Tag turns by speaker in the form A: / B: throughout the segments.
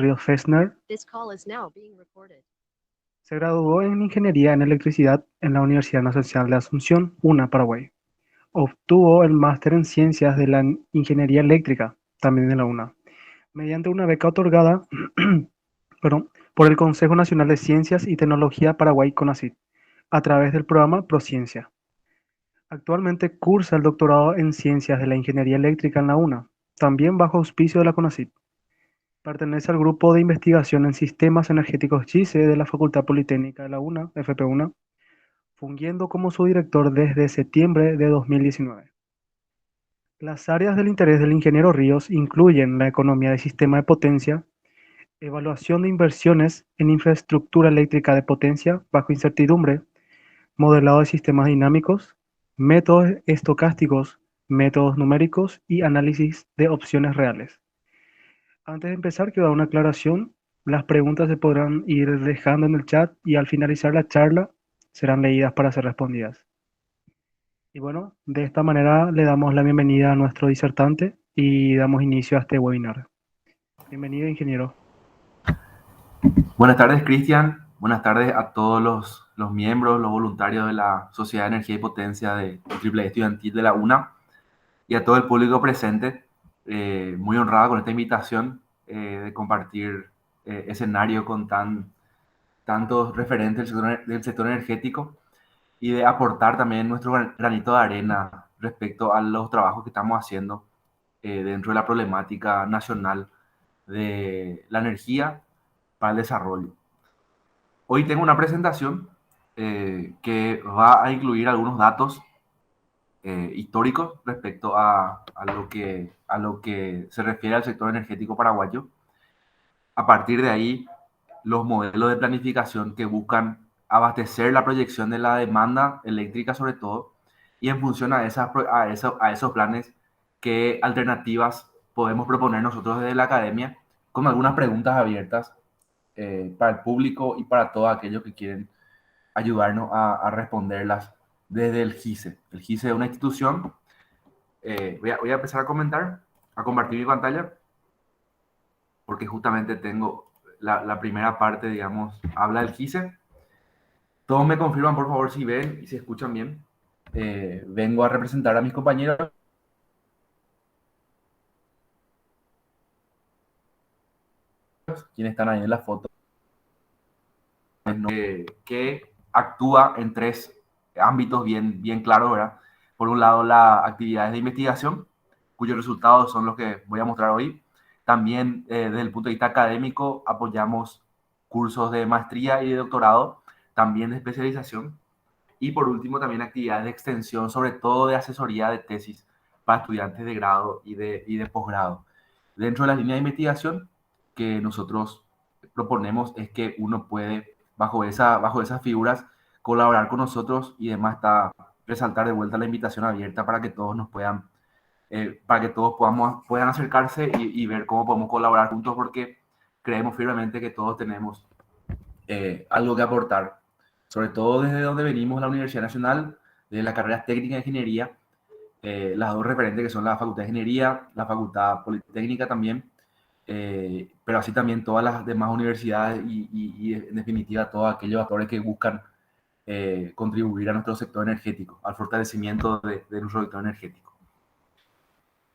A: Río Festner.
B: This call is now being recorded.
A: Se graduó en Ingeniería en Electricidad en la Universidad Nacional de Asunción, UNA, Paraguay. Obtuvo el máster en Ciencias de la Ingeniería Eléctrica, también de la UNA, mediante una beca otorgada perdón, por el Consejo Nacional de Ciencias y Tecnología Paraguay CONACYT, a través del programa Prociencia. Actualmente cursa el doctorado en Ciencias de la Ingeniería Eléctrica en la UNA, también bajo auspicio de la CONACYT. Pertenece al grupo de investigación en sistemas energéticos GISE de la Facultad Politécnica de la UNA, FP1, fungiendo como su director desde septiembre de 2019. Las áreas del interés del ingeniero Ríos incluyen la economía de sistema de potencia, evaluación de inversiones en infraestructura eléctrica de potencia bajo incertidumbre, modelado de sistemas dinámicos, métodos estocásticos, métodos numéricos y análisis de opciones reales. Antes de empezar, quiero dar una aclaración. Las preguntas se podrán ir dejando en el chat y al finalizar la charla serán leídas para ser respondidas. Y bueno, de esta manera le damos la bienvenida a nuestro disertante y damos inicio a este webinar. Bienvenido, ingeniero.
C: Buenas tardes, Cristian. Buenas tardes a todos los miembros, los voluntarios de la Sociedad de Energía y Potencia de Triple Estudiantil de la UNA y a todo el público presente. Muy honrado con esta invitación de compartir escenario con tantos referentes del sector energético y de aportar también nuestro granito de arena respecto a los trabajos que estamos haciendo dentro de la problemática nacional de la energía para el desarrollo. Hoy tengo una presentación que va a incluir algunos datos históricos respecto a lo que se refiere al sector energético paraguayo. A partir de ahí, los modelos de planificación que buscan abastecer la proyección de la demanda eléctrica sobre todo, y en función a esos planes, qué alternativas podemos proponer nosotros desde la academia, con algunas preguntas abiertas para el público y para todos aquellos que quieren ayudarnos a responderlas desde el GISE. El GISE es una institución. Voy a empezar a comentar, a compartir mi pantalla, porque justamente tengo la primera parte, digamos, habla del GISE. Todos me confirman, por favor, si ven y si escuchan bien. Vengo a representar a mis compañeros, quienes están ahí en la foto, que actúa en tres ámbitos bien claros, ¿verdad? Por un lado, las actividades de investigación, cuyos resultados son los que voy a mostrar hoy. También, desde el punto de vista académico, apoyamos cursos de maestría y de doctorado, también de especialización. Y por último, también actividades de extensión, sobre todo de asesoría de tesis para estudiantes de grado y de posgrado. Dentro de la línea de investigación que nosotros proponemos es que uno puede, bajo esas figuras, colaborar con nosotros, y además está resaltar de vuelta la invitación abierta para que todos para que todos puedan acercarse y ver cómo podemos colaborar juntos, porque creemos firmemente que todos tenemos algo que aportar, sobre todo desde donde venimos, la Universidad Nacional, de las carreras técnicas de ingeniería, las dos referentes que son la Facultad de Ingeniería, la Facultad Politécnica también, pero así también todas las demás universidades y en definitiva todos aquellos actores que buscan contribuir a nuestro sector energético, al fortalecimiento de nuestro sector energético.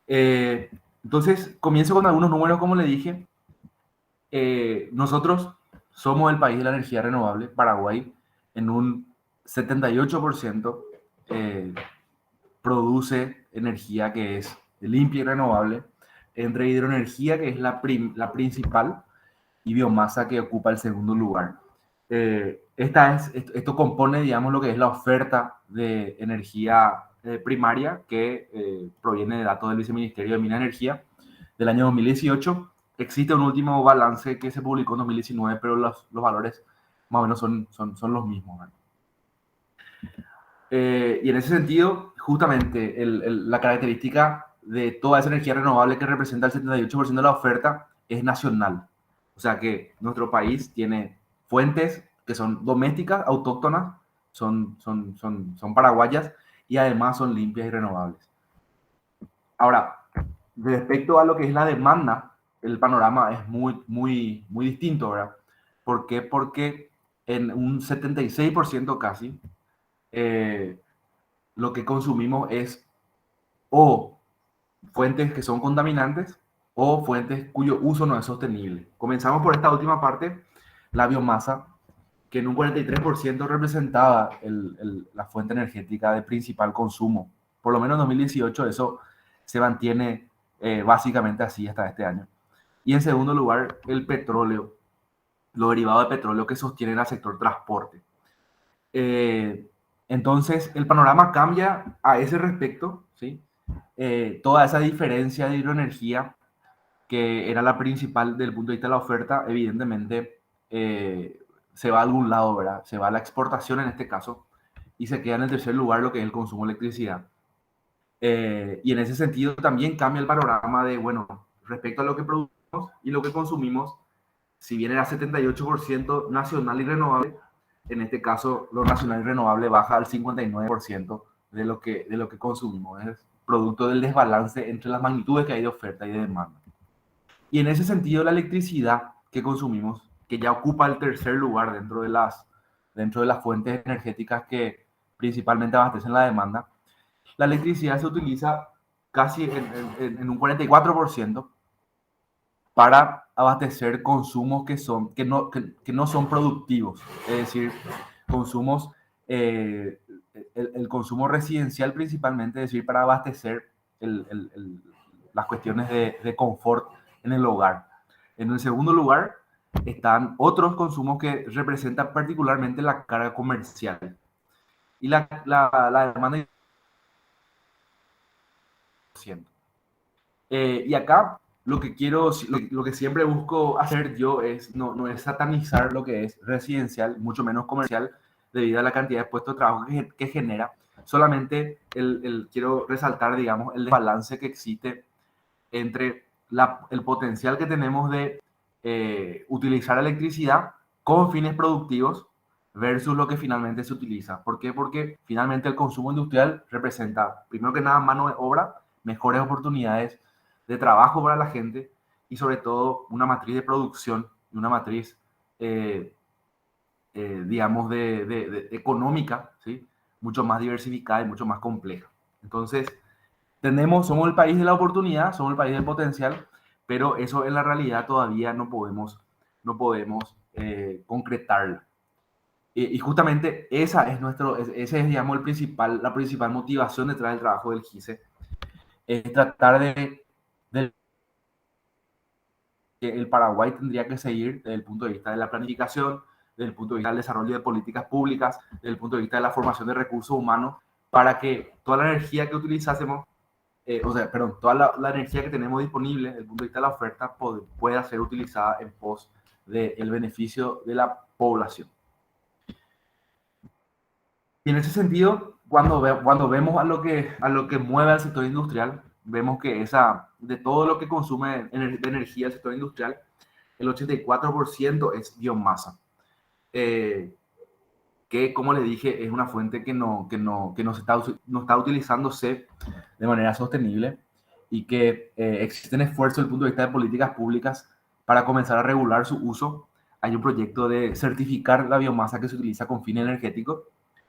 C: Entonces, comienzo con algunos números, como le dije. Nosotros somos el país de la energía renovable. Paraguay, en un 78%, produce energía que es limpia y renovable, entre hidroenergía, que es la principal, y biomasa, que ocupa el segundo lugar. Esto compone, digamos, lo que es la oferta de energía primaria, que proviene de datos del Viceministerio de Minas y Energía del año 2018. Existe un último balance que se publicó en 2019, pero los valores más o menos son los mismos, ¿vale? Y en ese sentido, justamente la característica de toda esa energía renovable, que representa el 78% de la oferta, es nacional. O sea que nuestro país tiene fuentes que son domésticas, autóctonas, son paraguayas, y además son limpias y renovables. Ahora, respecto a lo que es la demanda, el panorama es muy distinto, ¿verdad? ¿Por qué? Porque en un 76% casi, eh, lo que consumimos es o fuentes que son contaminantes o fuentes cuyo uso no es sostenible. Comenzamos por esta última parte, la biomasa, que en un 43% representaba la fuente energética de principal consumo. Por lo menos en 2018 eso se mantiene básicamente así hasta este año. Y en segundo lugar, el petróleo, lo derivado de petróleo que sostienen al sector transporte. Eh, entonces, el panorama cambia a ese respecto, ¿sí? Toda esa diferencia de hidroenergía, que era la principal desde el punto de vista de la oferta, evidentemente se va a algún lado, ¿verdad? Se va a la exportación en este caso y se queda en el tercer lugar lo que es el consumo de electricidad. Y en ese sentido también cambia el panorama de, bueno, respecto a lo que producimos y lo que consumimos, si bien era 78% nacional y renovable, en este caso lo nacional y renovable baja al 59% de lo que consumimos. Es producto del desbalance entre las magnitudes que hay de oferta y de demanda. Y en ese sentido, la electricidad que consumimos, que ya ocupa el tercer lugar dentro de las fuentes energéticas que principalmente abastecen la demanda, la electricidad se utiliza casi en un 44% para abastecer consumos que no son productivos, es decir, consumos, eh, el consumo residencial principalmente, es decir, para abastecer el, el, el, las cuestiones de confort en el hogar. En el segundo lugar están otros consumos que representan particularmente la carga comercial y la demanda. Y acá lo que quiero, lo que siempre busco hacer yo es no es satanizar lo que es residencial, mucho menos comercial, debido a la cantidad de puestos de trabajo que genera. Solamente quiero resaltar, digamos, el desbalance que existe entre el potencial que tenemos de utilizar electricidad con fines productivos versus lo que finalmente se utiliza. ¿Por qué? Porque finalmente el consumo industrial representa, primero que nada, mano de obra, mejores oportunidades de trabajo para la gente y sobre todo una matriz de producción y una matriz, digamos, económica, ¿sí? Mucho más diversificada y mucho más compleja. Entonces, somos el país de la oportunidad, somos el país del potencial, pero eso en la realidad todavía no podemos concretarlo. Y justamente ese es, digamos, la principal motivación detrás del trabajo del GISE, es tratar de que el Paraguay tendría que seguir desde el punto de vista de la planificación, desde el punto de vista del desarrollo de políticas públicas, desde el punto de vista de la formación de recursos humanos, para que toda la energía que utilizásemos, toda la energía que tenemos disponible desde el punto de vista de la oferta pueda ser utilizada en pos del beneficio de la población. Y en ese sentido, cuando vemos a lo que mueve al sector industrial, vemos que de todo lo que consume de energía el sector industrial, el 84% es biomasa, que como le dije, es una fuente que no está utilizándose de manera sostenible y que existen esfuerzos desde el punto de vista de políticas públicas para comenzar a regular su uso. Hay un proyecto de certificar la biomasa que se utiliza con fines energéticos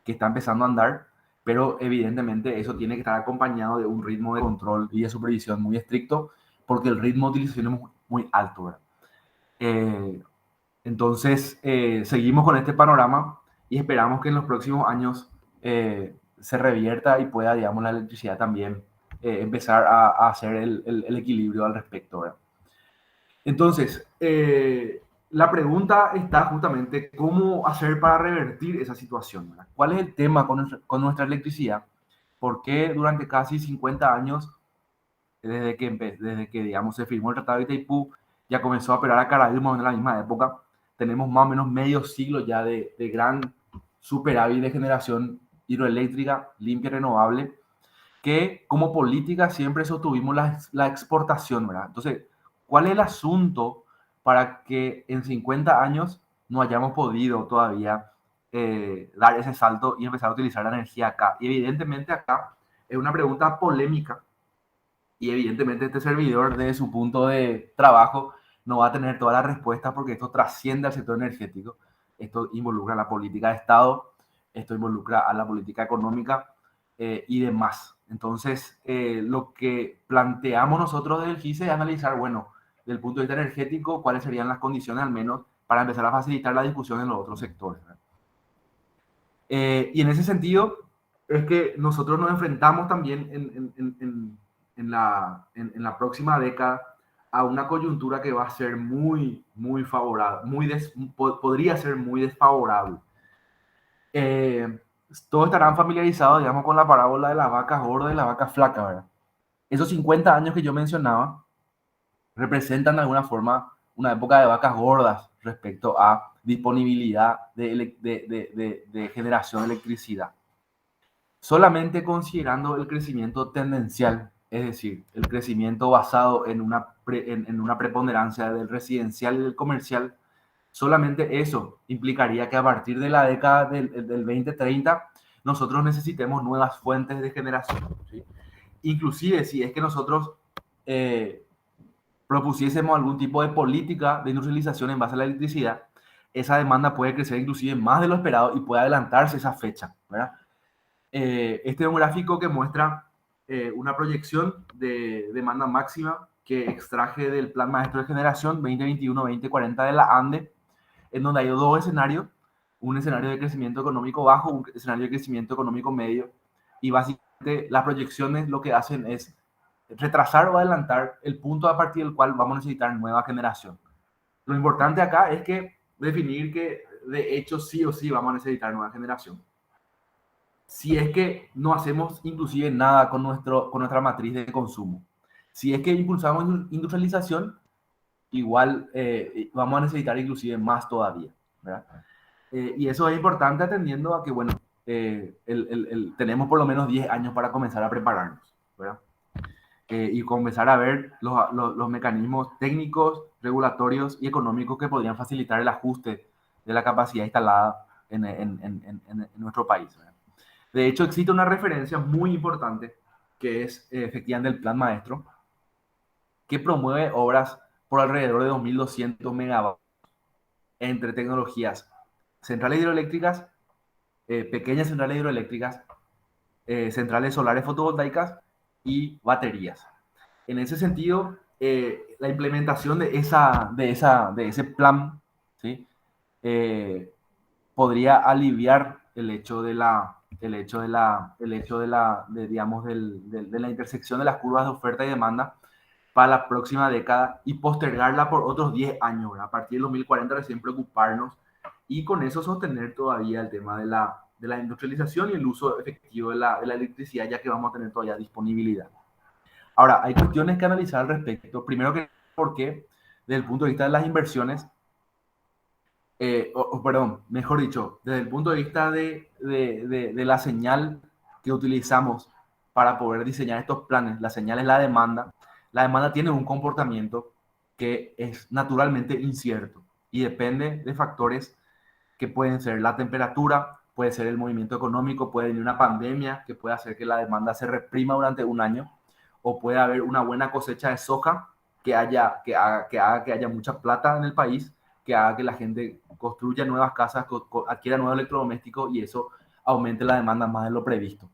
C: que está empezando a andar, pero evidentemente eso tiene que estar acompañado de un ritmo de control y de supervisión muy estricto, porque el ritmo de utilización es muy alto, ¿verdad? Entonces, seguimos con este panorama y esperamos que en los próximos años se revierta y pueda, digamos, la electricidad también empezar a hacer el equilibrio al respecto, ¿verdad? Entonces, la pregunta está justamente cómo hacer para revertir esa situación, ¿verdad? ¿Cuál es el tema con nuestra electricidad? ¿Por qué durante casi 50 años, desde que digamos, se firmó el Tratado de Itaipú, ya comenzó a operar a Caraíba en la misma época, tenemos más o menos medio siglo ya de gran superávit de generación hidroeléctrica limpia y renovable, que como política siempre sostuvimos la exportación, ¿verdad? Entonces, ¿cuál es el asunto para que en 50 años no hayamos podido todavía dar ese salto y empezar a utilizar la energía acá? Y evidentemente acá es una pregunta polémica, Y evidentemente este servidor, desde su punto de trabajo, no va a tener todas las respuestas porque esto trasciende al sector energético. Esto involucra a la política de Estado, esto involucra a la política económica y demás. Entonces, lo que planteamos nosotros del GISE es analizar, bueno, desde el punto de vista energético, cuáles serían las condiciones al menos para empezar a facilitar la discusión en los otros sectores. Y en ese sentido es que nosotros nos enfrentamos también en la próxima década a una coyuntura que va a ser muy favorable, podría ser muy desfavorable. Todos estarán familiarizados, digamos, con la parábola de las vacas gordas y las vacas flacas, ¿verdad? Esos 50 años que yo mencionaba representan de alguna forma una época de vacas gordas respecto a disponibilidad de generación de electricidad. Solamente considerando el crecimiento tendencial, es decir, el crecimiento basado en una preponderancia del residencial y del comercial, solamente eso implicaría que a partir de la década del 2030 nosotros necesitemos nuevas fuentes de generación, ¿sí? Inclusive si es que nosotros propusiésemos algún tipo de política de industrialización en base a la electricidad, esa demanda puede crecer inclusive más de lo esperado y puede adelantarse esa fecha, ¿verdad? Este es un gráfico que muestra una proyección de demanda máxima que extraje del Plan Maestro de Generación 2021-2040 de la ANDE, en donde hay dos escenarios, un escenario de crecimiento económico bajo, un escenario de crecimiento económico medio, y básicamente las proyecciones lo que hacen es retrasar o adelantar el punto a partir del cual vamos a necesitar nueva generación. Lo importante acá es que definir que de hecho sí o sí vamos a necesitar nueva generación. Si es que no hacemos inclusive nada con nuestra matriz de consumo. Si es que impulsamos industrialización, igual vamos a necesitar inclusive más todavía, ¿verdad? Y eso es importante atendiendo a que, bueno, tenemos por lo menos 10 años para comenzar a prepararnos, ¿verdad? Y comenzar a ver los mecanismos técnicos, regulatorios y económicos que podrían facilitar el ajuste de la capacidad instalada en nuestro país, ¿verdad? De hecho, existe una referencia muy importante que es efectivamente el Plan Maestro, que promueve obras por alrededor de 2.200 megavatios entre tecnologías centrales hidroeléctricas, pequeñas centrales hidroeléctricas, centrales solares fotovoltaicas y baterías. En ese sentido, la implementación de ese plan, ¿sí? Podría aliviar el hecho de la intersección de las curvas de oferta y demanda para la próxima década y postergarla por otros 10 años, ¿verdad? A partir del 2040 recién preocuparnos y con eso sostener todavía el tema de la industrialización y el uso efectivo de la electricidad, ya que vamos a tener todavía disponibilidad. Ahora, hay cuestiones que analizar al respecto. Primero que, ¿por qué? Desde el punto de vista de las inversiones, perdón, mejor dicho, desde el punto de vista de la señal que utilizamos para poder diseñar estos planes, la señal es la demanda. La demanda tiene un comportamiento que es naturalmente incierto y depende de factores que pueden ser la temperatura, puede ser el movimiento económico, puede venir una pandemia que puede hacer que la demanda se reprima durante un año, o puede haber una buena cosecha de soja que haga que haya mucha plata en el país, que haga que la gente construya nuevas casas, adquiera nuevos electrodomésticos y eso aumente la demanda más de lo previsto.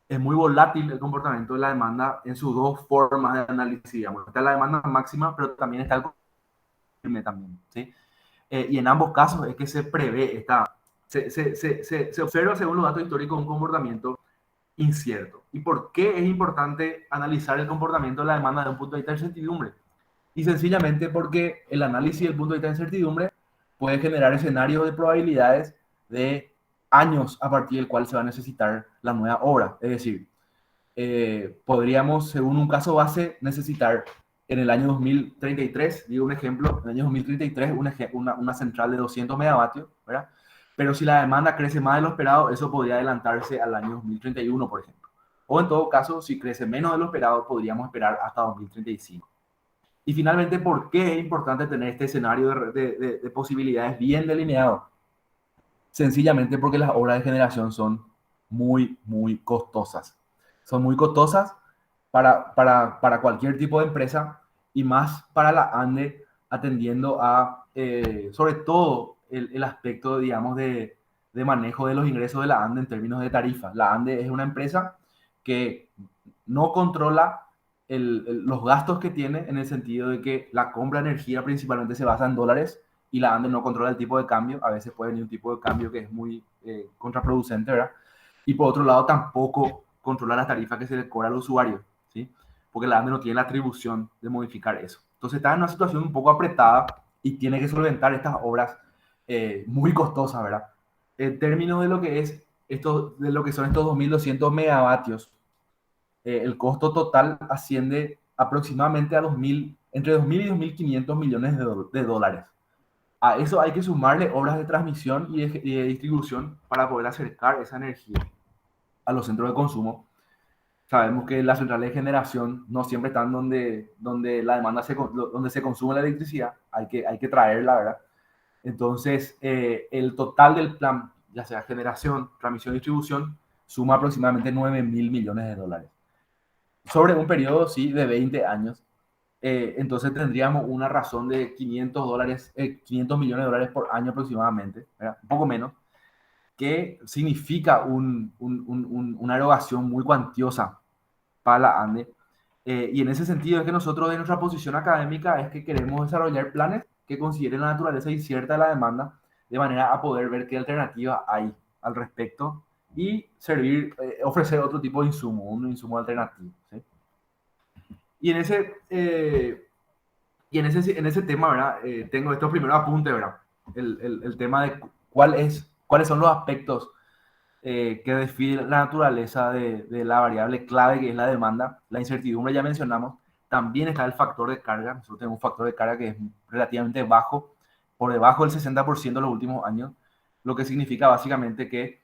C: Es muy volátil el comportamiento de la demanda en sus dos formas de análisis, digamos. Está la demanda máxima, pero también está el firme también, ¿sí? Y en ambos casos es que se prevé, se observa según los datos históricos un comportamiento incierto. ¿Y por qué es importante analizar el comportamiento de la demanda desde un punto de vista de incertidumbre? Y sencillamente porque el análisis del punto de vista de incertidumbre puede generar escenarios de probabilidades de años a partir del cual se va a necesitar la nueva obra. Es decir, podríamos, según un caso base, necesitar en el año 2033, digo un ejemplo, en el año 2033 una central de 200 megavatios, ¿verdad? Pero si la demanda crece más de lo esperado, eso podría adelantarse al año 2031, por ejemplo. O en todo caso, si crece menos de lo esperado, podríamos esperar hasta 2035. Y finalmente, ¿por qué es importante tener este escenario de posibilidades bien delineado? Sencillamente porque las obras de generación son muy costosas. Son muy costosas para cualquier tipo de empresa y más para la ANDE, atendiendo a, sobre todo, el aspecto, digamos, de manejo de los ingresos de la ANDE en términos de tarifas. La ANDE es una empresa que no controla los gastos que tiene, en el sentido de que la compra de energía principalmente se basa en dólares y la ANDE no controla el tipo de cambio. A veces puede venir un tipo de cambio que es muy contraproducente, ¿verdad? Y por otro lado, tampoco controla las tarifas que se le cobra al usuario, ¿sí? Porque la ANDE no tiene la atribución de modificar eso. Entonces está en una situación un poco apretada y tiene que solventar estas obras muy costosas, ¿verdad? En términos de lo que es de lo que son estos 2.200 megavatios, el costo total asciende aproximadamente a entre 2.000 y 2.500 millones de dólares. A eso hay que sumarle obras de transmisión y de distribución para poder acercar esa energía a los centros de consumo. Sabemos que las centrales de generación no siempre están donde la demanda donde se consume la electricidad, hay que traerla, ¿verdad? Entonces, el total del plan, ya sea generación, transmisión y distribución, suma aproximadamente 9.000 millones de dólares. Sobre un periodo, sí, de 20 años. Entonces tendríamos una razón de 500 millones de dólares por año aproximadamente, ¿verdad? Un poco menos, que significa una erogación muy cuantiosa para la ANDE. Y en ese sentido es que nosotros, de nuestra posición académica, es que queremos desarrollar planes que consideren la naturaleza incierta de la demanda, de manera a poder ver qué alternativa hay al respecto y ofrecer otro tipo de insumo, un insumo alternativo, ¿sí? Y en ese tema, ¿verdad? Tengo estos primeros apuntes, ¿verdad? El tema de cuáles son los aspectos que define la naturaleza de la variable clave que es la demanda. La incertidumbre ya mencionamos. También está el factor de carga. Nosotros tenemos un factor de carga que es relativamente bajo, por debajo del 60% en los últimos años, lo que significa básicamente que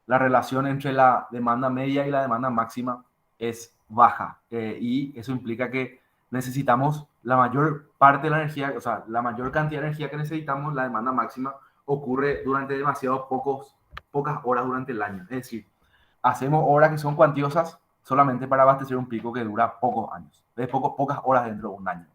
C: la relación entre la demanda media y la demanda máxima es baja. Y eso implica que necesitamos la mayor parte de la energía, o sea, la mayor cantidad de energía que necesitamos, la demanda máxima, ocurre durante pocas horas durante el año. Es decir, hacemos horas que son cuantiosas solamente para abastecer un pico que dura pocos años, pocas horas dentro de un año.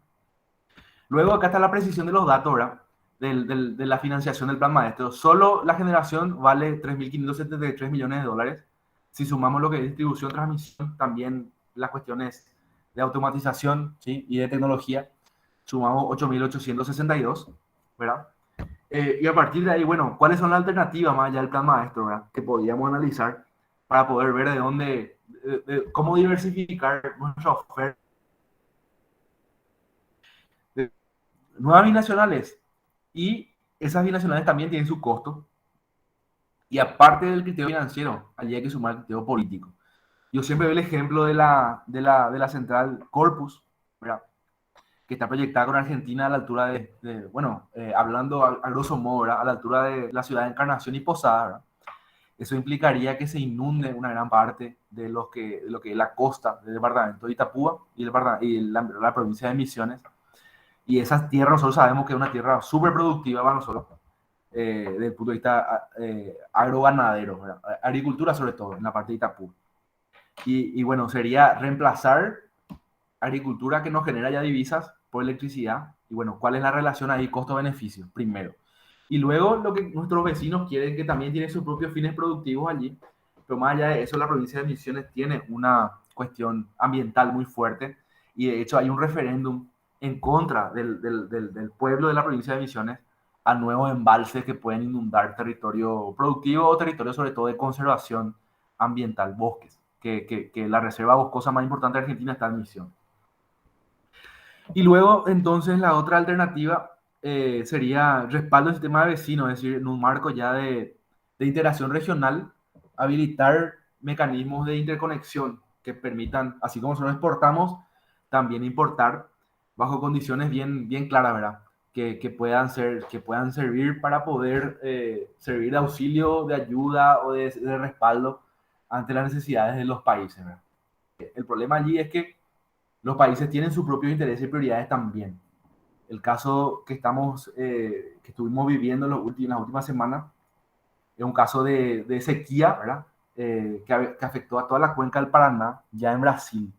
C: Luego acá está la precisión de los datos, ¿verdad? De la financiación del plan maestro. Solo la generación vale 3.573 millones de dólares. Si sumamos lo que es distribución, transmisión, también las cuestiones de automatización, ¿sí? Y de tecnología, sumamos 8.862, ¿verdad? Y a partir de ahí, bueno, ¿cuáles son las alternativas más allá del plan maestro, ¿verdad? Que podríamos analizar para poder ver cómo diversificar nuestra oferta. Nuevas binacionales, y esas binacionales también tienen su costo, y aparte del criterio financiero, allí hay que sumar el criterio político. Yo siempre veo el ejemplo de la central Corpus, ¿verdad? Que está proyectada con Argentina a la altura hablando a grosso modo, ¿verdad? A la altura de la ciudad de Encarnación y Posada, ¿verdad? Eso implicaría que se inunde una gran parte de lo que es la costa del departamento de Itapúa y la provincia de Misiones. Y esa tierra nosotros sabemos que es una tierra súper productiva para nosotros, desde el punto de vista agroganadero, ¿verdad? Agricultura sobre todo, en la parte de Itapú. Y bueno, sería reemplazar agricultura que nos genera ya divisas por electricidad. Y bueno, ¿cuál es la relación ahí costo-beneficio? Primero. Y luego lo que nuestros vecinos quieren, que también tienen sus propios fines productivos allí. Pero más allá de eso, la provincia de Misiones tiene una cuestión ambiental muy fuerte. Y de hecho hay un referéndum en contra del pueblo de la provincia de Misiones a nuevos embalses que pueden inundar territorio productivo o territorio sobre todo de conservación ambiental, bosques, que la reserva boscosa más importante de Argentina está en Misiones. Y luego, entonces, la otra alternativa sería respaldo del sistema de vecinos, es decir, en un marco ya de integración regional, habilitar mecanismos de interconexión que permitan, así como nosotros exportamos, también importar bajo condiciones bien claras, ¿verdad? Que puedan servir para poder servir de auxilio, de ayuda o de respaldo ante las necesidades de los países, ¿verdad? El problema allí es que los países tienen sus propios intereses y prioridades también. El caso que estuvimos viviendo en las últimas semanas es un caso de sequía, ¿verdad? Que afectó a toda la cuenca del Paraná, ya en Brasil.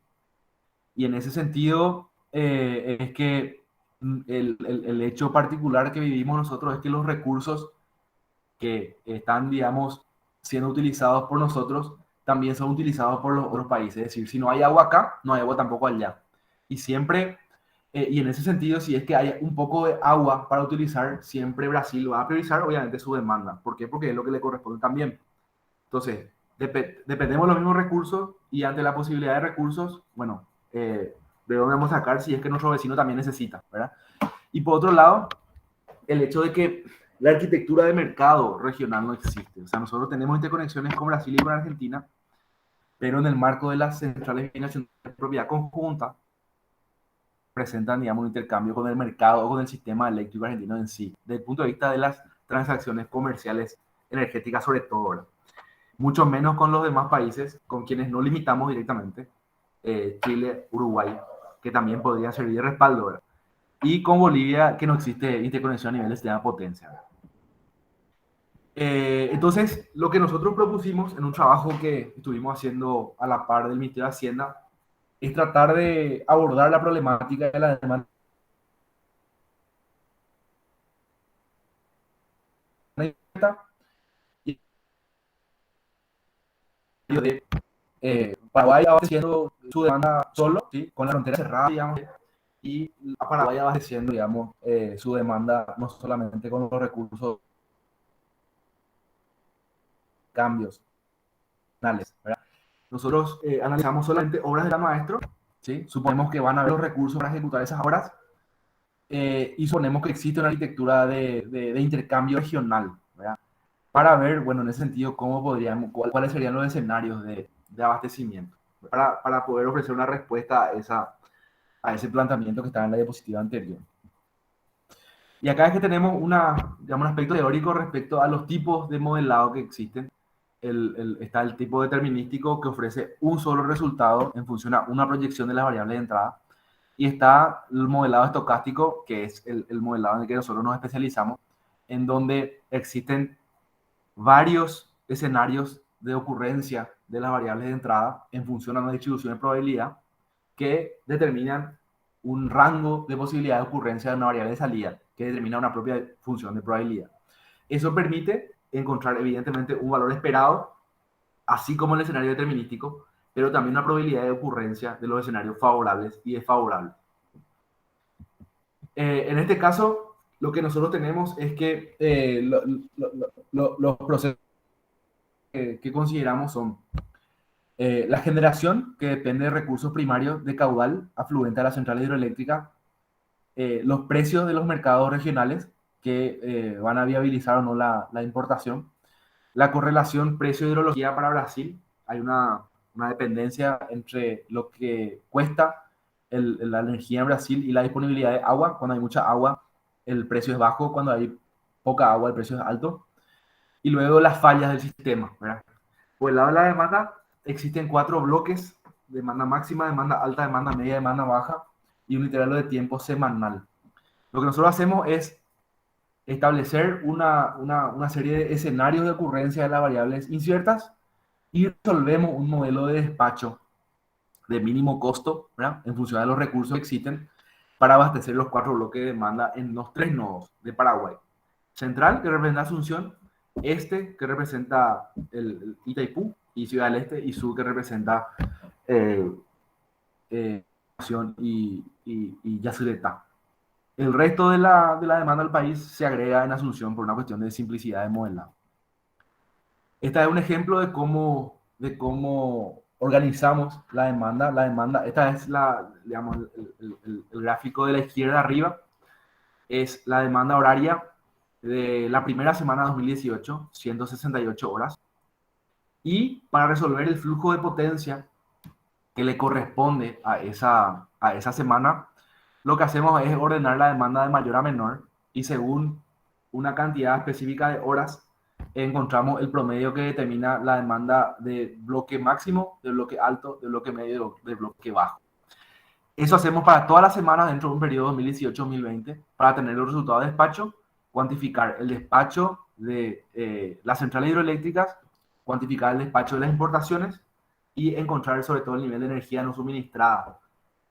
C: Y en ese sentido, es que el hecho particular que vivimos nosotros es que los recursos que están, digamos, siendo utilizados por nosotros también son utilizados por los otros países. Es decir, si no hay agua acá, no hay agua tampoco allá. Y siempre, y en ese sentido, si es que hay un poco de agua para utilizar, siempre Brasil va a priorizar, obviamente, su demanda. ¿Por qué? Porque es lo que le corresponde también. Entonces, dependemos de los mismos recursos y ante la posibilidad de recursos, bueno, de dónde vamos a sacar si es que nuestro vecino también necesita, ¿verdad? Y por otro lado, el hecho de que la arquitectura de mercado regional no existe. O sea, nosotros tenemos interconexiones con Brasil y con Argentina, pero en el marco de las centrales binacionales de propiedad conjunta, presentan, digamos, un intercambio con el mercado o con el sistema eléctrico argentino en sí, desde el punto de vista de las transacciones comerciales energéticas sobre todo, ¿verdad? Mucho menos con los demás países con quienes no limitamos directamente, Chile, Uruguay, que también podrían servir de respaldo, ¿verdad? Y con Bolivia, que no existe interconexión a nivel de sistema de potencia, ¿verdad? Entonces, lo que nosotros propusimos en un trabajo que estuvimos haciendo a la par del Ministerio de Hacienda es tratar de abordar la problemática de la demanda y de Paraguay abasteciendo su demanda solo, ¿sí? Con la frontera cerrada, digamos, y a Paraguay abasteciendo, digamos, su demanda no solamente con los recursos cambios, ¿verdad? Nosotros analizamos solamente obras de la maestro, ¿sí? Suponemos que van a haber los recursos para ejecutar esas obras y suponemos que existe una arquitectura de intercambio regional, ¿verdad? Para ver, bueno, en ese sentido, cómo podríamos, cuáles serían los escenarios de abastecimiento, para poder ofrecer una respuesta a ese planteamiento que estaba en la diapositiva anterior. Y acá es que tenemos digamos, un aspecto teórico respecto a los tipos de modelado que existen. Está el tipo determinístico que ofrece un solo resultado en función a una proyección de las variables de entrada. Y está el modelado estocástico, que es el modelado en el que nosotros nos especializamos, en donde existen varios escenarios de ocurrencia de las variables de entrada en función a una distribución de probabilidad que determinan un rango de posibilidad de ocurrencia de una variable de salida que determina una propia función de probabilidad. Eso permite encontrar evidentemente un valor esperado, así como el escenario determinístico, pero también una probabilidad de ocurrencia de los escenarios favorables y desfavorables. En este caso, lo que nosotros tenemos es que los procesos que consideramos son la generación, que depende de recursos primarios de caudal afluente a la central hidroeléctrica, los precios de los mercados regionales que van a viabilizar o no la importación, la correlación precio-hidrología para Brasil. Hay una dependencia entre lo que cuesta la energía en Brasil y la disponibilidad de agua. Cuando hay mucha agua, el precio es bajo; cuando hay poca agua, el precio es alto. Y luego las fallas del sistema, ¿verdad? Por el lado de la demanda, existen 4 bloques: demanda máxima, demanda alta, demanda media, demanda baja, y un intervalo de tiempo semanal. Lo que nosotros hacemos es establecer una serie de escenarios de ocurrencia de las variables inciertas y resolvemos un modelo de despacho de mínimo costo, ¿verdad?, en función de los recursos que existen para abastecer los 4 bloques de demanda en los 3 nodos de Paraguay. Central, que representa Asunción; este, que representa el Itaipú y Ciudad del Este; y sur, que representa y Yacyretá. El resto de la demanda del país se agrega en Asunción por una cuestión de simplicidad de modelado. Este es un ejemplo de cómo organizamos la demanda. Esta es digamos, el gráfico de la izquierda arriba. Es la demanda horaria de la primera semana de 2018, 168 horas. Y para resolver el flujo de potencia que le corresponde a esa semana, lo que hacemos es ordenar la demanda de mayor a menor, y según una cantidad específica de horas encontramos el promedio que determina la demanda de bloque máximo, de bloque alto, de bloque medio, de bloque bajo. Eso hacemos para todas las semanas dentro de un periodo 2018-2020 para tener los resultados de despacho, cuantificar el despacho de las centrales hidroeléctricas, cuantificar el despacho de las importaciones y encontrar sobre todo el nivel de energía no suministrada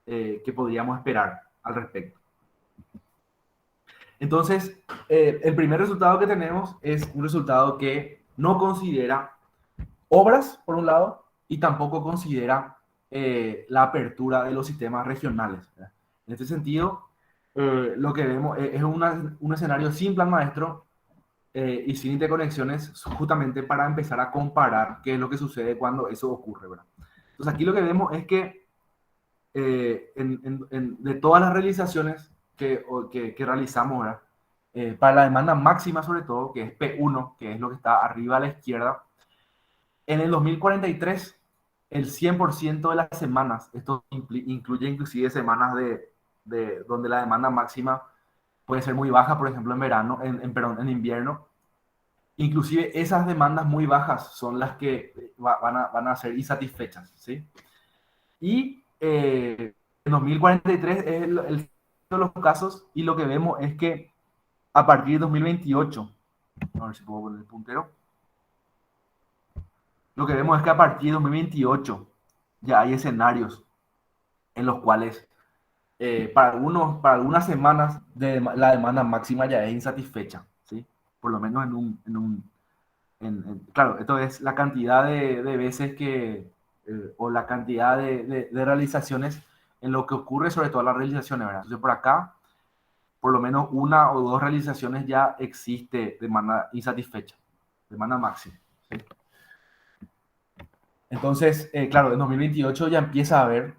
C: que podríamos esperar al respecto. Entonces, el primer resultado que tenemos es un resultado que no considera obras, por un lado, y tampoco considera la apertura de los sistemas regionales, ¿verdad? En este sentido, lo que vemos es un escenario sin plan maestro y sin interconexiones, justamente para empezar a comparar qué es lo que sucede cuando eso ocurre, ¿verdad? Entonces, aquí lo que vemos es que de todas las realizaciones que realizamos, ¿verdad? Para la demanda máxima sobre todo, que es P1, que es lo que está arriba a la izquierda, en el 2043, el 100% de las semanas, esto incluye inclusive semanas donde la demanda máxima puede ser muy baja, por ejemplo en verano, perdón, en invierno, inclusive esas demandas muy bajas son las que van a ser insatisfechas, ¿sí? Y en 2043 es de los casos, y lo que vemos es que a partir de 2028, a ver si puedo poner el puntero, lo que vemos es que a partir de 2028 ya hay escenarios en los cuales para algunas semanas la demanda máxima ya es insatisfecha, ¿sí? Por lo menos claro, esto es la cantidad de veces o la cantidad de realizaciones en lo que ocurre, sobre todo las realizaciones, ¿verdad? Entonces por acá, por lo menos una o dos realizaciones ya existe demanda insatisfecha, demanda máxima, ¿sí? Entonces, claro, en 2028 ya empieza a haber,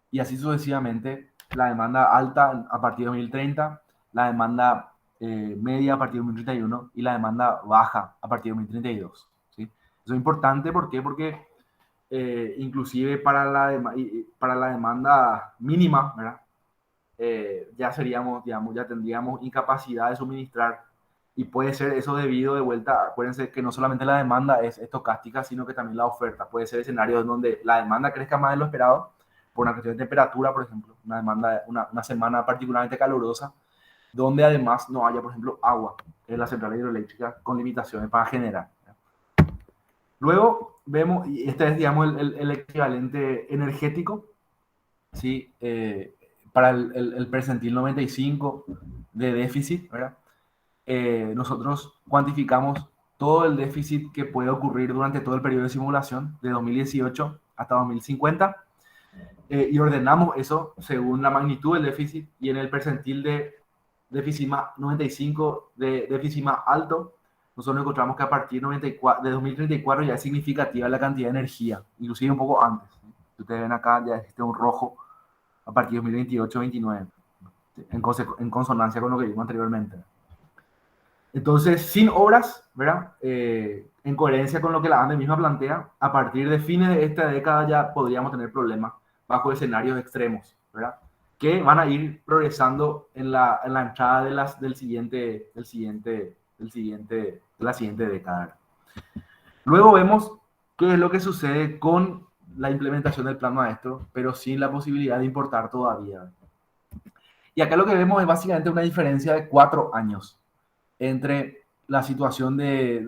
C: y así sucesivamente, la demanda alta a partir de 2030, la demanda media a partir de 2031 y la demanda baja a partir de 2032, ¿sí? Eso es importante, ¿por qué? Porque inclusive para la demanda mínima, ¿verdad? Ya seríamos, digamos, ya tendríamos incapacidad de suministrar, y puede ser eso debido de vuelta, acuérdense que no solamente la demanda es estocástica, sino que también la oferta. Puede ser escenarios en donde la demanda crezca más de lo esperado por una cuestión de temperatura, por ejemplo, una semana particularmente calurosa, donde además no haya, por ejemplo, agua en la central hidroeléctrica con limitaciones para generar. Luego vemos, y este es, digamos, el equivalente energético, ¿sí? Para el percentil 95 de déficit, ¿verdad? Nosotros cuantificamos todo el déficit que puede ocurrir durante todo el periodo de simulación, de 2018 hasta 2050, y ordenamos eso según la magnitud del déficit, y en el percentil de déficit más 95, de déficit más alto, nosotros encontramos que a partir de 2034 ya es significativa la cantidad de energía, inclusive un poco antes, ¿sí? Ustedes ven acá, ya existe un rojo a partir de 2028-29, en consonancia con lo que vimos anteriormente. Entonces, sin obras, ¿verdad? En coherencia con lo que la ANDE misma plantea, a partir de fines de esta década ya podríamos tener problemas bajo escenarios extremos, ¿verdad? Que van a ir progresando en la entrada de la siguiente década. Luego vemos qué es lo que sucede con la implementación del plan maestro, pero sin la posibilidad de importar todavía. Y acá lo que vemos es básicamente una diferencia de 4 años entre la situación de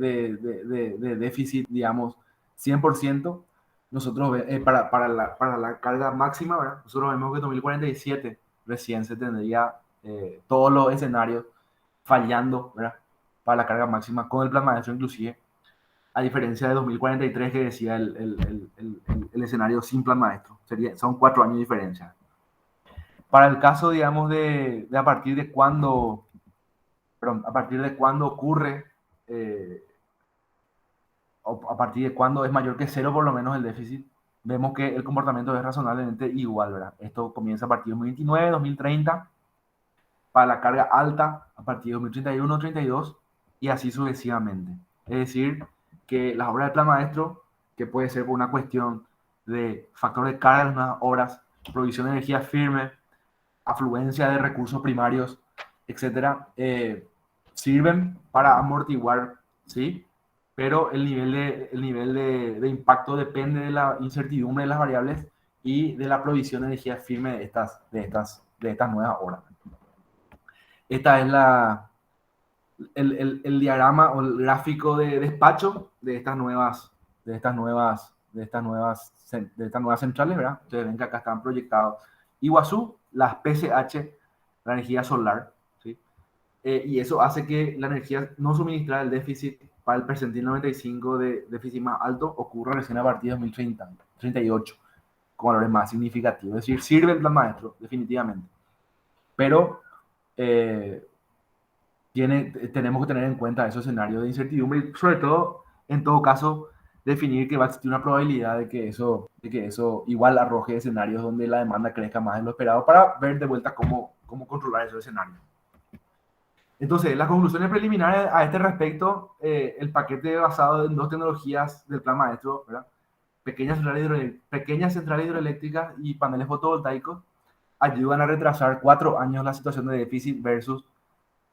C: déficit, digamos, 100%, nosotros para la carga máxima, ¿verdad? Nosotros vemos que en 2047 recién se tendría todos los escenarios fallando, ¿verdad? Para la carga máxima con el plan maestro inclusive, a diferencia de 2043 que decía el escenario sin plan maestro. Son 4 años de diferencia. Para el caso, digamos, de a partir de cuándo ocurre, o a partir de cuándo es mayor que cero por lo menos el déficit, vemos que el comportamiento es razonablemente igual, ¿verdad? Esto comienza a partir de 2029, 2030, para la carga alta a partir de 2031, 32 y así sucesivamente. Es decir, que las obras del plan maestro, que puede ser por una cuestión de factor de carga de las nuevas obras, provisión de energía firme, afluencia de recursos primarios, etcétera, sirven para amortiguar, ¿sí? Pero el nivel de impacto depende de la incertidumbre de las variables y de la provisión de energía firme de estas nuevas obras. Esta es el diagrama o el gráfico de despacho de estas nuevas centrales, ¿verdad? Ustedes ven que acá están proyectados Iguazú, las PCH, la energía solar, ¿sí? Y eso hace que la energía no suministrada del déficit para el percentil 95 de déficit más alto ocurra recién a partir de 2038, con valores más significativos. Es decir, sirve el plan maestro, definitivamente. Pero eh, tenemos que tener en cuenta esos escenarios de incertidumbre y sobre todo, en todo caso, definir que va a existir una probabilidad de que eso igual arroje escenarios donde la demanda crezca más de lo esperado para ver de vuelta cómo controlar esos escenarios. Entonces, las conclusiones preliminares a este respecto, el paquete basado en dos tecnologías del plan maestro, ¿verdad? Pequeñas centrales hidroeléctricas y paneles fotovoltaicos ayudan a retrasar 4 años la situación de déficit versus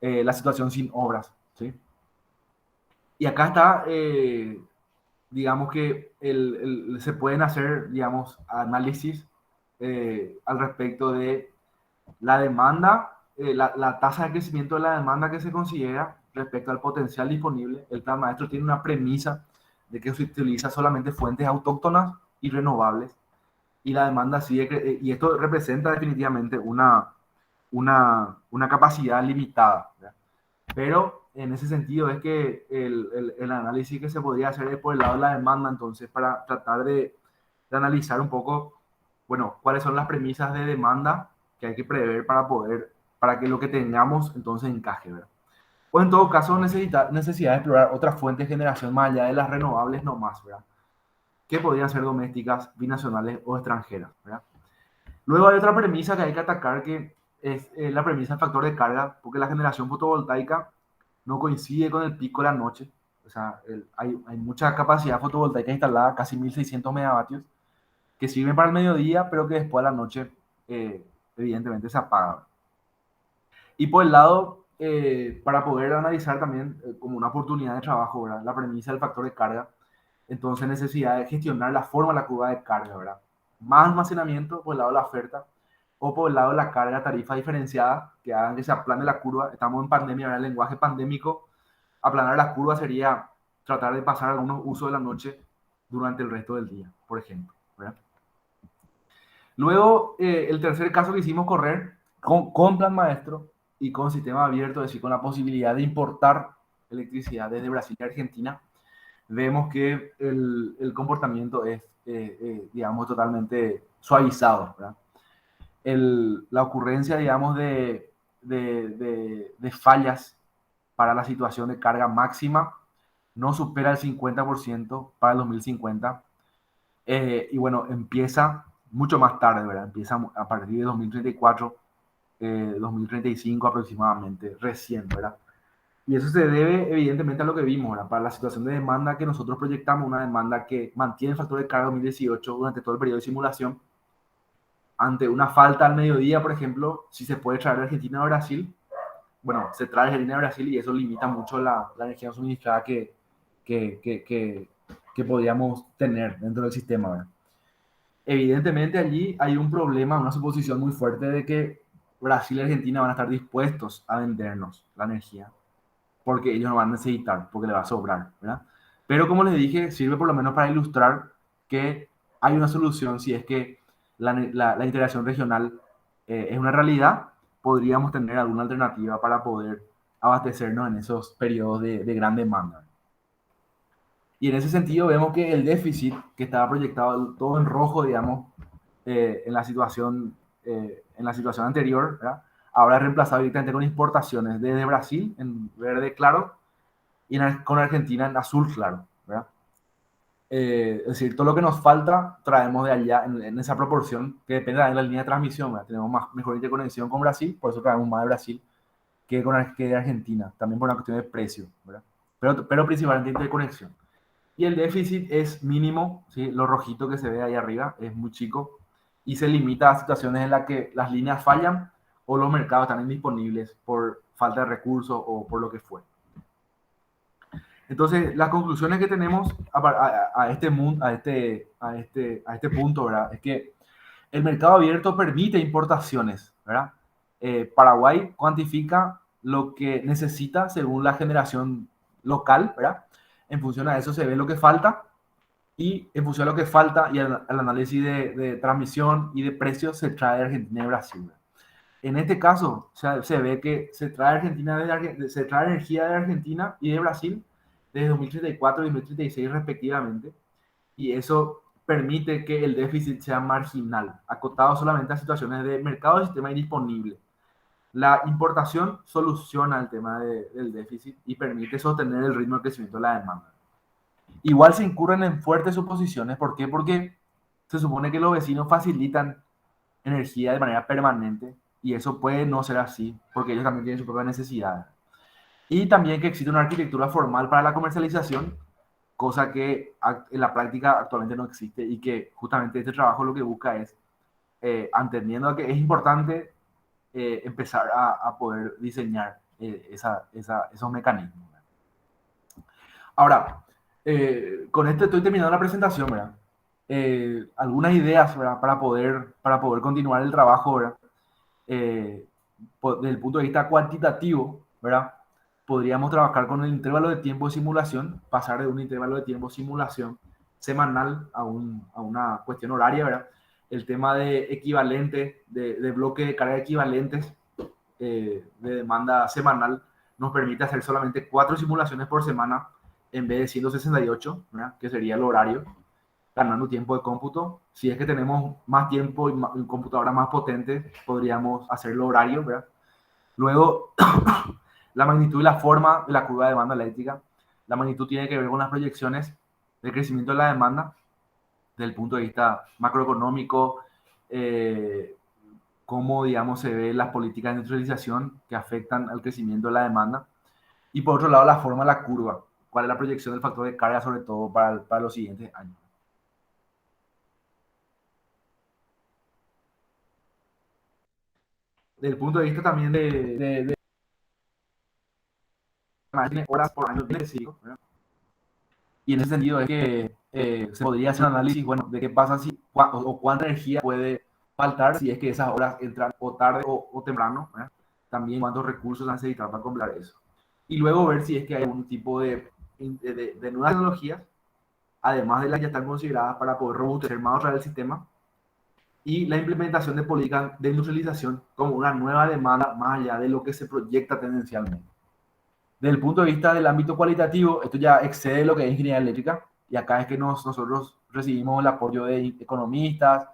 C: la situación sin obras, ¿sí? Y acá está, digamos que se pueden hacer, digamos, análisis al respecto de la demanda, la tasa de crecimiento de la demanda que se considera respecto al potencial disponible. El plan maestro tiene una premisa de que se utiliza solamente fuentes autóctonas y renovables, y la demanda sigue, y esto representa definitivamente una capacidad limitada, ¿verdad? Pero en ese sentido es que el análisis que se podría hacer es por el lado de la demanda, entonces, para tratar de analizar un poco, bueno, cuáles son las premisas de demanda que hay que prever para que lo que tengamos entonces encaje, ¿verdad? O en todo caso, necesidad de explorar otras fuentes de generación más allá de las renovables nomás, ¿verdad? Que podrían ser domésticas, binacionales o extranjeras, ¿verdad? Luego hay otra premisa que hay que atacar, que es la premisa del factor de carga, porque la generación fotovoltaica no coincide con el pico de la noche. O sea, hay mucha capacidad fotovoltaica instalada, casi 1600 megavatios, que sirven para el mediodía, pero que después de la noche, evidentemente, se apaga. Y por el lado, para poder analizar también como una oportunidad de trabajo, ¿verdad? La premisa del factor de carga, entonces necesidad de gestionar la forma de la curva de carga, ¿verdad? Más almacenamiento por el lado de la oferta o por el lado de la carga tarifa diferenciada que hagan que se aplane la curva. Estamos en pandemia, ¿verdad? El lenguaje pandémico, aplanar la curva sería tratar de pasar algunos usos de la noche durante el resto del día, por ejemplo, ¿verdad? Luego, el tercer caso que hicimos correr con plan maestro y con sistema abierto, es decir, con la posibilidad de importar electricidad desde Brasil y Argentina, vemos que el comportamiento es, digamos, totalmente suavizado, ¿verdad? La ocurrencia, digamos, de fallas para la situación de carga máxima no supera el 50% para el 2050. Y bueno, empieza mucho más tarde, ¿verdad? Empieza a partir de 2034, 2035 aproximadamente, recién, ¿verdad? Y eso se debe evidentemente a lo que vimos, ¿verdad? Para la situación de demanda que nosotros proyectamos, una demanda que mantiene el factor de carga 2018 durante todo el periodo de simulación, ante una falta al mediodía, por ejemplo, si se puede traer de Argentina a Brasil, bueno, se trae de Argentina a Brasil y eso limita mucho la energía suministrada que podríamos tener dentro del sistema, ¿verdad? Evidentemente allí hay un problema, una suposición muy fuerte de que Brasil y Argentina van a estar dispuestos a vendernos la energía, porque ellos no van a necesitar, porque le va a sobrar, ¿verdad? Pero como les dije, sirve por lo menos para ilustrar que hay una solución si es que la integración regional es una realidad, podríamos tener alguna alternativa para poder abastecernos en esos periodos de gran demanda. Y en ese sentido vemos que el déficit que estaba proyectado todo en rojo, digamos, en la situación anterior, ¿verdad? Ahora es reemplazado directamente con importaciones desde Brasil en verde claro y con Argentina en azul claro, ¿verdad? Es decir, todo lo que nos falta traemos de allá en esa proporción que depende de la línea de transmisión, ¿verdad? Tenemos mejor interconexión con Brasil, por eso traemos más de Brasil que de Argentina, también por una cuestión de precio, ¿verdad? Pero principalmente interconexión. Y el déficit es mínimo, ¿sí? Lo rojito que se ve ahí arriba es muy chico y se limita a situaciones en las que las líneas fallan o los mercados están indisponibles por falta de recursos o por lo que fue. Entonces, las conclusiones que tenemos a este punto, ¿verdad? Es que el mercado abierto permite importaciones, ¿verdad? Paraguay cuantifica lo que necesita según la generación local, ¿verdad? En función a eso se ve lo que falta y en función de lo que falta y al análisis de transmisión y de precios se trae de Argentina y Brasil. En este caso, o sea, se ve que se trae, se trae energía de Argentina y de Brasil desde 2034 y 2036 respectivamente, y eso permite que el déficit sea marginal, acotado solamente a situaciones de mercado de sistema indisponible. La importación soluciona el tema del déficit y permite sostener el ritmo de crecimiento de la demanda. Igual se incurren en fuertes suposiciones. ¿Por qué? Porque se supone que los vecinos facilitan energía de manera permanente y eso puede no ser así porque ellos también tienen sus propias necesidades. Y también que existe una arquitectura formal para la comercialización, cosa que en la práctica actualmente no existe y que justamente este trabajo lo que busca es, entendiendo que es importante empezar a poder diseñar esos mecanismos. Ahora, con esto estoy terminando la presentación, ¿verdad? Algunas ideas, ¿verdad? Para poder continuar el trabajo, ¿verdad? Desde el punto de vista cuantitativo, ¿verdad? Podríamos trabajar con el intervalo de tiempo de simulación, pasar de un intervalo de tiempo de simulación semanal a una cuestión horaria, ¿verdad? El tema de equivalente, de bloque de carga equivalentes de demanda semanal, nos permite hacer solamente 4 simulaciones por semana en vez de 168, ¿verdad? Que sería el horario, ganando tiempo de cómputo. Si es que tenemos más tiempo y computadoras más potentes, podríamos hacerlo horario, ¿verdad? Luego, la magnitud y la forma de la curva de demanda eléctrica. La magnitud tiene que ver con las proyecciones de crecimiento de la demanda desde el punto de vista macroeconómico, cómo, digamos, se ven las políticas de industrialización que afectan al crecimiento de la demanda. Y por otro lado, la forma de la curva. ¿Cuál es la proyección del factor de carga, sobre todo para los siguientes años? Desde el punto de vista también de horas por año, ¿verdad? Y en ese sentido es que se podría hacer un análisis, bueno, de qué pasa si o cuánta energía puede faltar si es que esas horas entran o tarde o temprano, ¿verdad? También cuántos recursos necesitan para completar eso. Y luego ver si es que hay algún tipo de nuevas tecnologías, además de las que ya están consideradas para poder robustecer más otra vez el sistema, y la implementación de políticas de industrialización como una nueva demanda más allá de lo que se proyecta tendencialmente. Desde el punto de vista del ámbito cualitativo, esto ya excede lo que es ingeniería eléctrica, y acá es que nosotros recibimos el apoyo de economistas,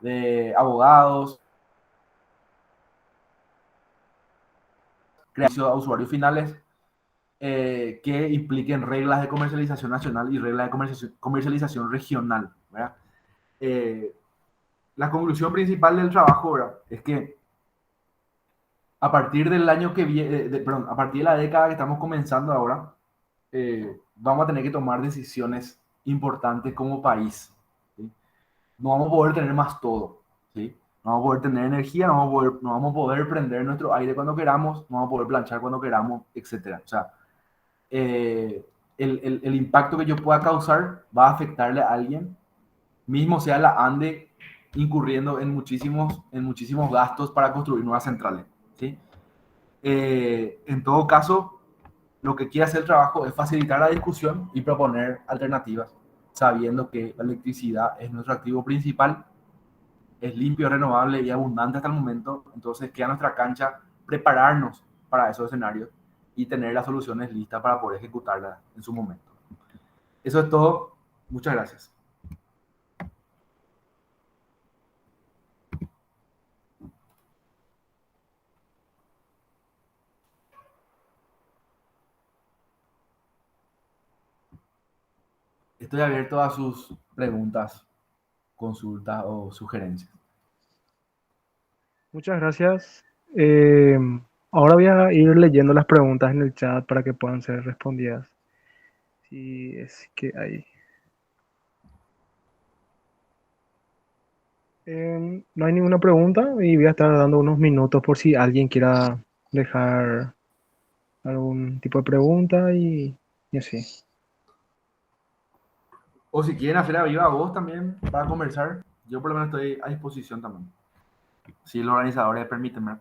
C: de abogados, creación a usuarios finales, que impliquen reglas de comercialización nacional y reglas de comercialización regional, ¿verdad? La conclusión principal del trabajo, ¿verdad? Es que a partir del año que viene, perdón, a partir de la década que estamos comenzando ahora, vamos a tener que tomar decisiones importantes como país, ¿sí? No vamos a poder tener más todo, ¿sí? No vamos a poder tener energía, no vamos a poder prender nuestro aire cuando queramos, no vamos a poder planchar cuando queramos, etcétera. O sea, el impacto que yo pueda causar va a afectarle a alguien, mismo sea la ANDE incurriendo en muchísimos gastos para construir nuevas centrales, ¿sí? En todo caso, lo que quiere hacer el trabajo es facilitar la discusión y proponer alternativas, sabiendo que la electricidad es nuestro activo principal, es limpio, renovable y abundante hasta el momento. Entonces queda nuestra cancha prepararnos para esos escenarios y tener las soluciones listas para poder ejecutarlas en su momento. Eso es todo. Muchas gracias. Estoy abierto a sus preguntas, consultas o sugerencias.
A: Muchas gracias. Eh, Ahora voy a ir leyendo las preguntas en el chat para que puedan ser respondidas. Si es que hay. No hay ninguna pregunta y voy a estar dando unos minutos por si alguien quiera dejar algún tipo de pregunta y así.
C: O si quieren hacer a viva voz también para conversar, yo por lo menos estoy a disposición también. Si los organizadores permiten, ¿verdad?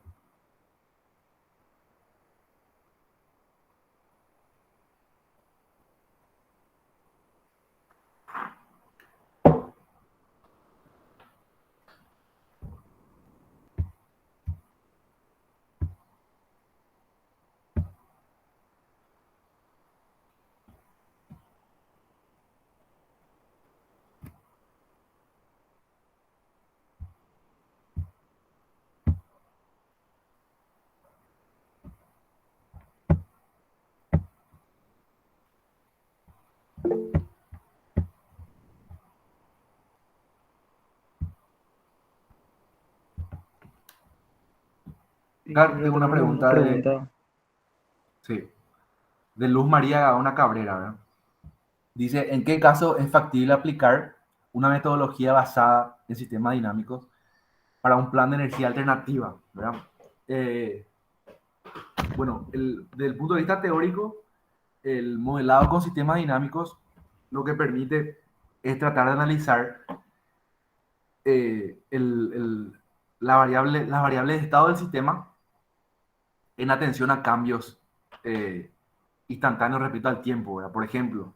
C: Acá
A: Ingeniero,
C: tengo una
A: tenemos una
C: pregunta
A: pregunta.
C: sí, de Luz María Gaona Cabrera, ¿verdad? Dice, ¿en qué caso es factible aplicar una metodología basada en sistemas dinámicos para un plan de energía alternativa, ¿verdad? Eh, bueno, desde el punto de vista teórico, el modelado con sistemas dinámicos lo que permite es tratar de analizar las variables de estado del sistema en atención a cambios eh, instantáneos, repito, al tiempo, ¿verdad? Por ejemplo,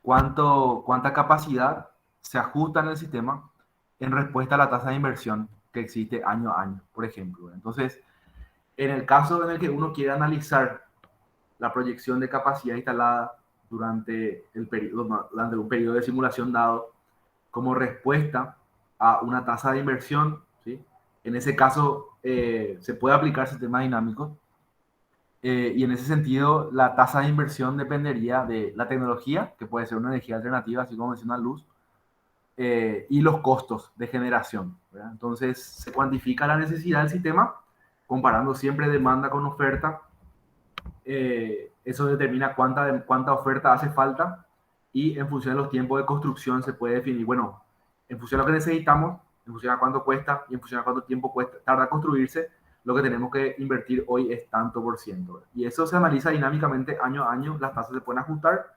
C: cuánta capacidad se ajusta en el sistema en respuesta a la tasa de inversión que existe año a año, por ejemplo. Entonces, en el caso en el que uno quiere analizar la proyección de capacidad instalada durante un periodo de simulación dado como respuesta a una tasa de inversión, ¿sí? En ese caso, se puede aplicar sistemas dinámicos y en ese sentido, la tasa de inversión dependería de la tecnología, que puede ser una energía alternativa, así como menciona Luz, y los costos de generación, ¿verdad? Entonces, se cuantifica la necesidad del sistema comparando siempre demanda con oferta. Eso determina cuánta oferta hace falta y en función de los tiempos de construcción se puede definir, bueno, en función de lo que necesitamos, en función a cuánto cuesta y en función a cuánto tiempo cuesta, tarda construirse, lo que tenemos que invertir hoy es tanto por ciento. Y eso se analiza dinámicamente año a año, las tasas se pueden ajustar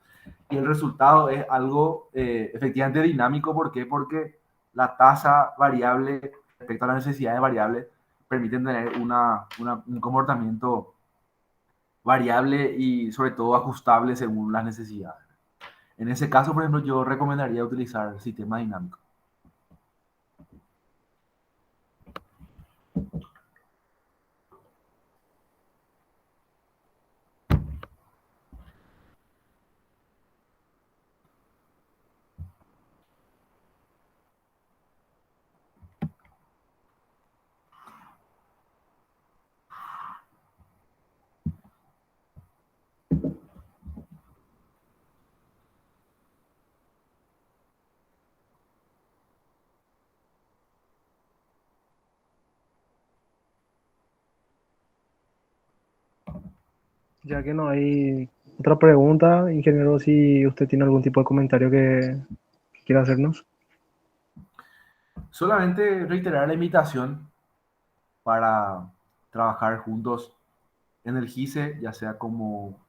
C: y el resultado es algo efectivamente dinámico. ¿Por qué? Porque la tasa variable respecto a las necesidades variables permiten tener un comportamiento variable y sobre todo ajustable según las necesidades. En ese caso, por ejemplo, yo recomendaría utilizar el sistema dinámico.
A: Ya que no hay otra pregunta, ingeniero, si usted tiene algún tipo de comentario que quiera hacernos.
C: Solamente reiterar la invitación para trabajar juntos en el GICE, ya sea como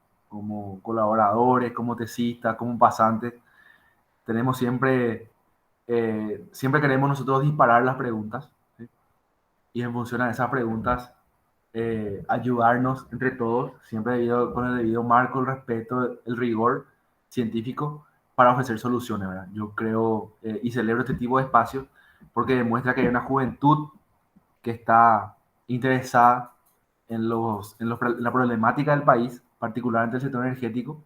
C: colaboradores, como tesistas, como pasantes. Tenemos siempre queremos nosotros disparar las preguntas, ¿sí? Y en función a esas preguntas ayudarnos entre todos, siempre con el debido marco, el respeto, el rigor científico para ofrecer soluciones, ¿verdad? Yo creo y celebro este tipo de espacios porque demuestra que hay una juventud que está interesada en la problemática del país, particularmente el sector energético.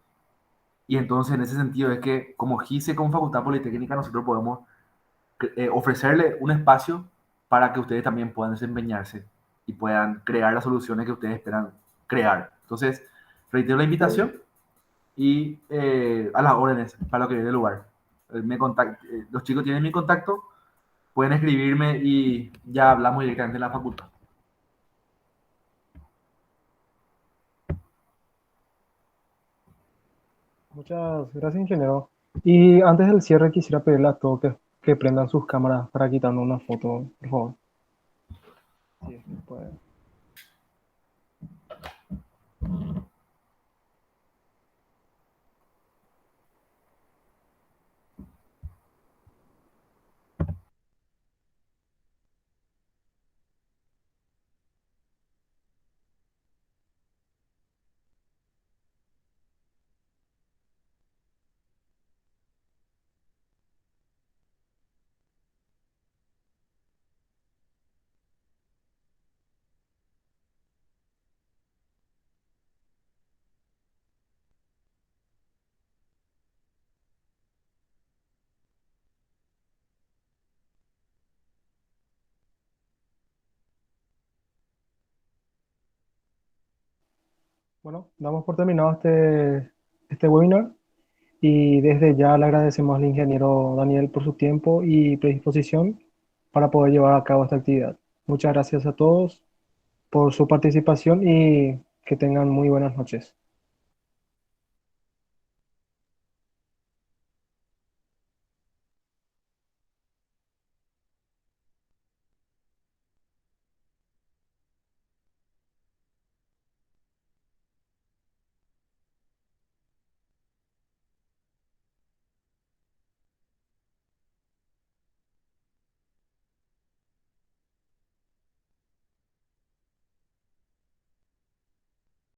C: Y entonces, en ese sentido, es que como GICE con Facultad Politécnica, nosotros podemos ofrecerle un espacio para que ustedes también puedan desempeñarse y puedan crear las soluciones que ustedes esperan crear. Entonces, reitero la invitación y a las órdenes para lo que viene del lugar. Los chicos tienen mi contacto, pueden escribirme y ya hablamos directamente en la facultad.
A: Muchas gracias, ingeniero. Y antes del cierre, quisiera pedirle a todos que prendan sus cámaras para quitarnos una foto, por favor. Sí, es que puede. Bueno, damos por terminado este webinar. y desde ya le agradecemos al ingeniero Daniel por su tiempo y predisposición para poder llevar a cabo esta actividad. Muchas gracias a todos por su participación y que tengan muy buenas noches.